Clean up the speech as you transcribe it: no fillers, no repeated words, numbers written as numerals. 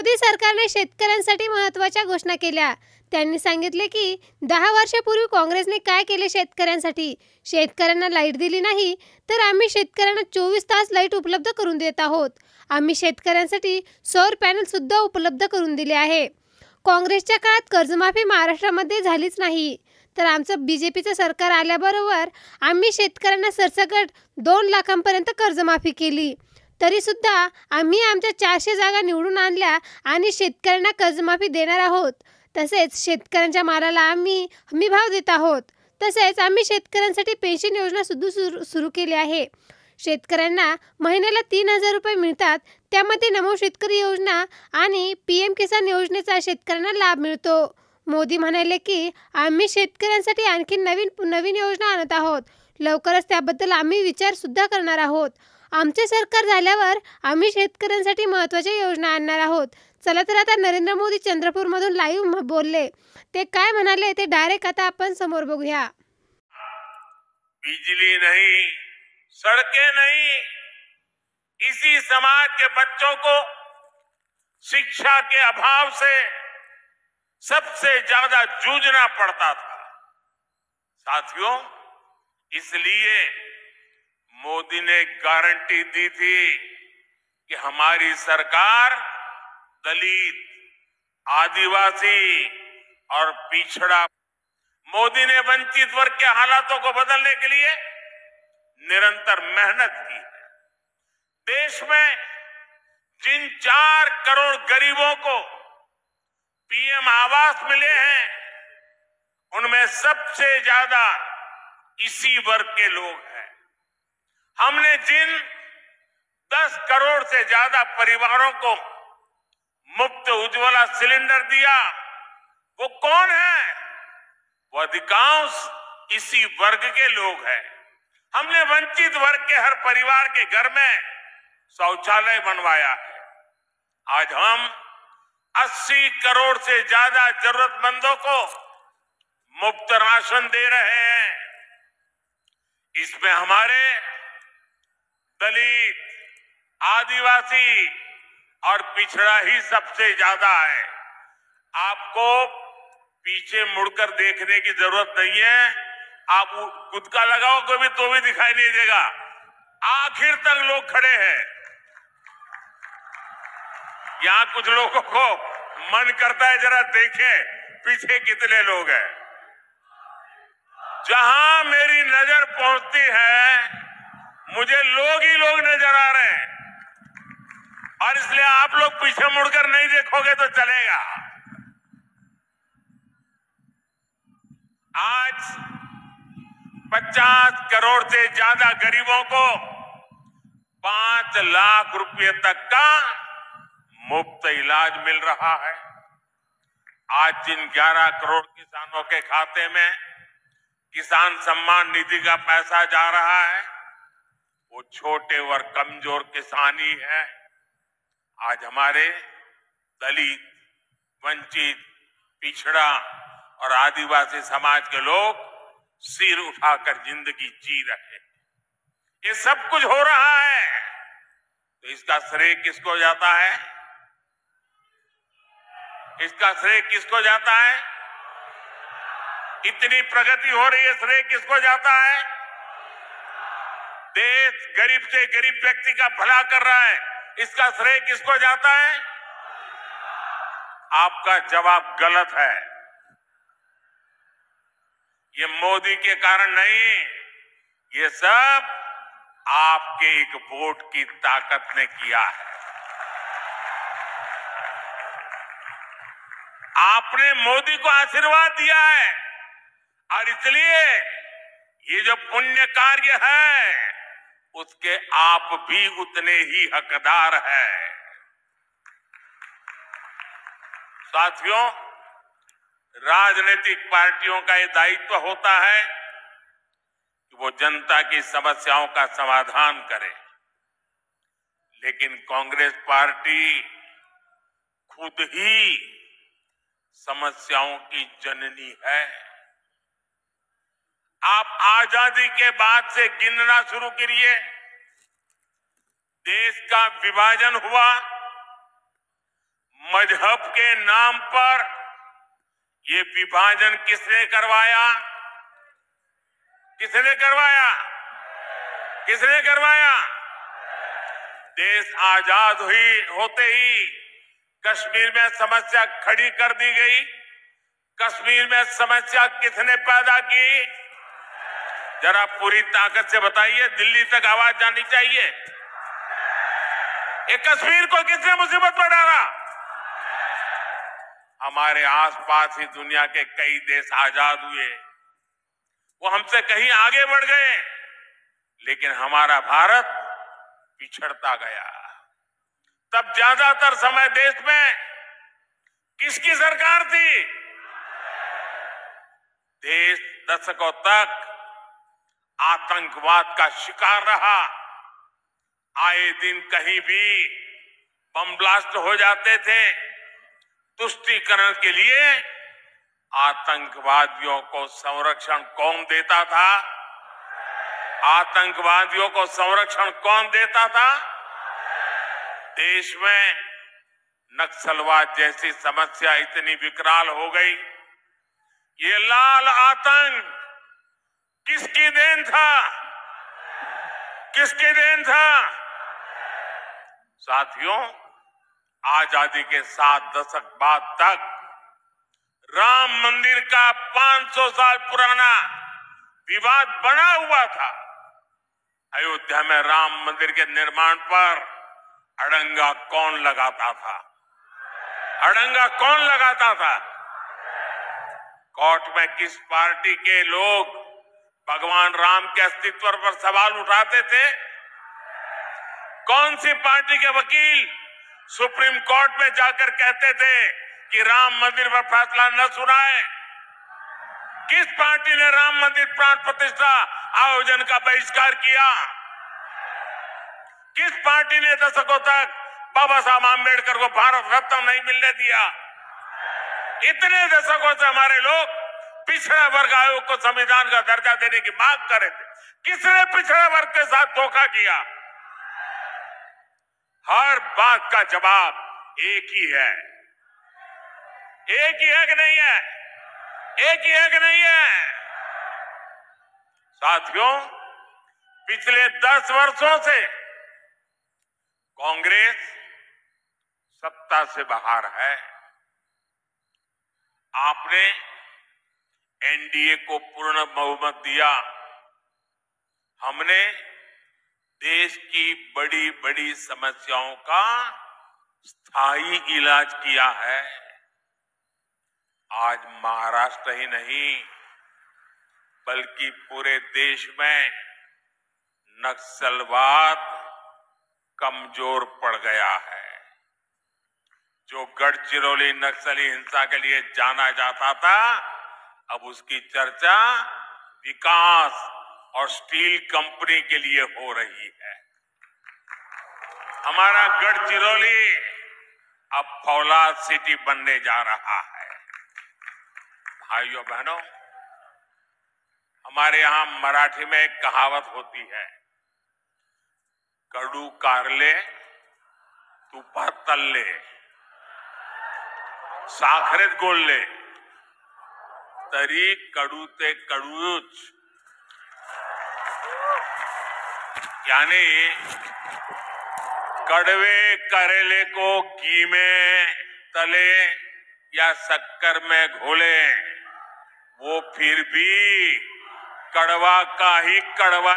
मोदी सरकारने शेतकऱ्यांसाठी महत्त्वाच्या घोषणा केल्या. त्यांनी सांगितले की 10 वर्षापूर्वी काँग्रेसने काय केले शेतकऱ्यांसाठी. शेतकऱ्यांना लाईट दिली नाही, तर आम्ही शेतकऱ्यांना 24 तास लाईट उपलब्ध करून देत आहोत. आम्ही शेतकऱ्यांसाठी सौर पॅनलसुद्धा उपलब्ध करून दिले आहे. काँग्रेसच्या काळात कर्जमाफी महाराष्ट्रामध्ये झालीच नाही, तर आमचं BJPचं सरकार आल्याबरोबर आम्ही शेतकऱ्यांना सरसकट 2 लाखांपर्यंत कर्जमाफी केली. तरीसुद्धा आम्ही आमच्या 400 जागा निवडून आणल्या आणि शेतकऱ्यांना कर्जमाफी देणार आहोत. तसेच शेतकऱ्यांच्या मालाला आम्ही हमीभाव देत आहोत. तसेच आम्ही शेतकऱ्यांसाठी पेन्शन योजना सुद्धा सुरू केली आहे. शेतकऱ्यांना महिन्याला 3,000 रुपये मिळतात. त्यामध्ये नमो शेतकरी योजना आणि PM किसान योजनेचा शेतकऱ्यांना लाभ मिळतो. मोदी म्हणाले की आम्ही शेतकऱ्यांसाठी आणखी नवीन योजना आणत आहोत. लवकरच त्याबद्दल आम्ही विचारसुद्धा करणार आहोत. आमचे सरकार झाल्यावर आम्ही शेतकऱ्यांसाठी महत्त्वाच्या योजना आणणार आहोत. चला तर आता नरेंद्र मोदी चंद्रपूरमधून लाईव्ह बोलले. ते काय म्हणाले ते डायरेक्ट आता आपण समोर बघूया. बिजली नहीं, सड़कें नहीं, इसी समाज के बच्चों को शिक्षा के अभाव से सबसे ज्यादा जूझना पड़ता था। साथियों, इसलिए मोदी ने गारंटी दी थी कि हमारी सरकार दलित, आदिवासी और पिछड़ा। मोदी ने वंचित वर्ग के हालातों को बदलने के लिए निरंतर मेहनत की है। देश में जिन 4 करोड़ गरीबों को PM आवास मिले हैं, उनमें सबसे ज्यादा इसी वर्ग के लोग हैं। हमने जिन 10 करोड़ से ज्यादा परिवारों को मुफ्त उज्ज्वला सिलेंडर दिया, वो कौन है? वो अधिकांश इसी वर्ग के लोग हैं। हमने वंचित वर्ग के हर परिवार के घर में शौचालय बनवाया है। आज हम 80 करोड़ से ज्यादा जरूरतमंदों को मुफ्त राशन दे रहे हैं। इसमें हमारे दलित, आदिवासी और पिछड़ा ही सबसे ज्यादा है। आपको पीछे मुड़कर देखने की जरूरत नहीं है। आप गुदका लगाओगे तो भी दिखाई नहीं देगा। आखिर तक लोग खड़े हैं। यहां कुछ लोगों को मन करता है जरा देखें पीछे कितने लोग हैं। जहां मेरी नजर पहुंचती है, मुझे लोग ही लोग नजर आ रहे हैं, और इसलिए आप लोग पीछे मुड़कर नहीं देखोगे तो चलेगा। आज 50 करोड़ से ज्यादा गरीबों को 5 लाख रुपए तक का मुफ्त इलाज मिल रहा है। आज जिन 11 करोड़ किसानों के खाते में किसान सम्मान निधि का पैसा जा रहा है, वो छोटे और कमजोर किसान ही है। आज हमारे दलित, वंचित, पिछड़ा और आदिवासी समाज के लोग सिर उठाकर जिंदगी जी रहे हैं। ये सब कुछ हो रहा है, तो इसका श्रेय किसको जाता है? इसका श्रेय किसको जाता है? इतनी प्रगति हो रही है, श्रेय किसको जाता है? देश गरीब से गरीब व्यक्ति का भला कर रहा है, इसका श्रेय किसको जाता है? आपका जवाब गलत है। ये मोदी के कारण नहीं, ये सब आपके एक वोट की ताकत ने किया है। आपने मोदी को आशीर्वाद दिया है, और इसलिए ये जो पुण्य कार्य है, उसके आप भी उतने ही हकदार हैं। साथियों, राजनीतिक पार्टियों का ये दायित्व होता है कि वो जनता की समस्याओं का समाधान करे, लेकिन कांग्रेस पार्टी खुद ही समस्याओं की जननी है। आप आजादी के बाद से गिनना शुरू करिए। देश का विभाजन हुआ, मजहब के नाम पर ये विभाजन किसने करवाया? किसने करवाया? किसने करवाया? देश आजाद होते ही कश्मीर में समस्या खड़ी कर दी गई। कश्मीर में समस्या किसने पैदा की? जरा पूरी ताकत से बताइए, दिल्ली तक आवाज जानी चाहिए। ये कश्मीर को किसने मुसीबत में डाला? हमारे आसपास ही दुनिया के कई देश आजाद हुए, वो हमसे कहीं आगे बढ़ गए, लेकिन हमारा भारत पिछड़ता गया। तब ज्यादातर समय देश में किसकी सरकार थी? देश दशकों तक आतंकवाद का शिकार रहा। आए दिन कहीं भी बम ब्लास्ट हो जाते थे। तुष्टीकरण के लिए आतंकवादियों को संरक्षण कौन देता था? आतंकवादियों को संरक्षण कौन देता था? देश में नक्सलवाद जैसी समस्या इतनी विकराल हो गई। ये लाल आतंक किसकी देन था? किसकी देन था? साथियों, आजादी के 7 दशक बाद तक राम मंदिर का 500 साल पुराना विवाद बना हुआ था। अयोध्या में राम मंदिर के निर्माण पर अड़ंगा कौन लगाता था? अड़ंगा कौन लगाता था? कोर्ट में किस पार्टी के लोग भगवान राम के अस्तित्व पर सवाल उठाते थे? कौन सी पार्टी के वकील सुप्रीम कोर्ट में जाकर कहते थे कि राम मंदिर पर फैसला न सुनाए? किस पार्टी ने राम मंदिर प्राण प्रतिष्ठा आयोजन का बहिष्कार किया? किस पार्टी ने दशकों तक बाबा साहब आंबेडकर को भारत रत्न नहीं मिलने दिया? इतने दशकों से हमारे लोग पिछड़ा वर्ग आयोग को संविधान का दर्जा देने की मांग कर रहे थे। किसने पिछड़ा वर्ग के साथ धोखा किया? हर बात का जवाब एक ही है। एक ही है कि नहीं है? एक ही है कि नहीं है? साथियों, पिछले 10 वर्षों से कांग्रेस सत्ता से बाहर है। आपने एनडीए को पूर्ण बहुमत दिया। हमने देश की बड़ी बड़ी समस्याओं का स्थायी इलाज किया है। आज महाराष्ट्र ही नहीं बल्कि पूरे देश में नक्सलवाद कमजोर पड़ गया है। जो गढ़चिरौली नक्सली हिंसा के लिए जाना जाता था, अब उसकी चर्चा विकास और स्टील कंपनी के लिए हो रही है। हमारा गढ़चिरौली अब फौलाद सिटी बनने जा रहा है। भाइयों बहनों, हमारे यहां मराठी में एक कहावत होती है, कडू कारले तुपात तळले साखरेत गोळले तरी कडू ते कडूच। यानी कड़वे करेले को घी में तले या शक्कर में घोले, वो फिर भी कड़वा का ही कड़वा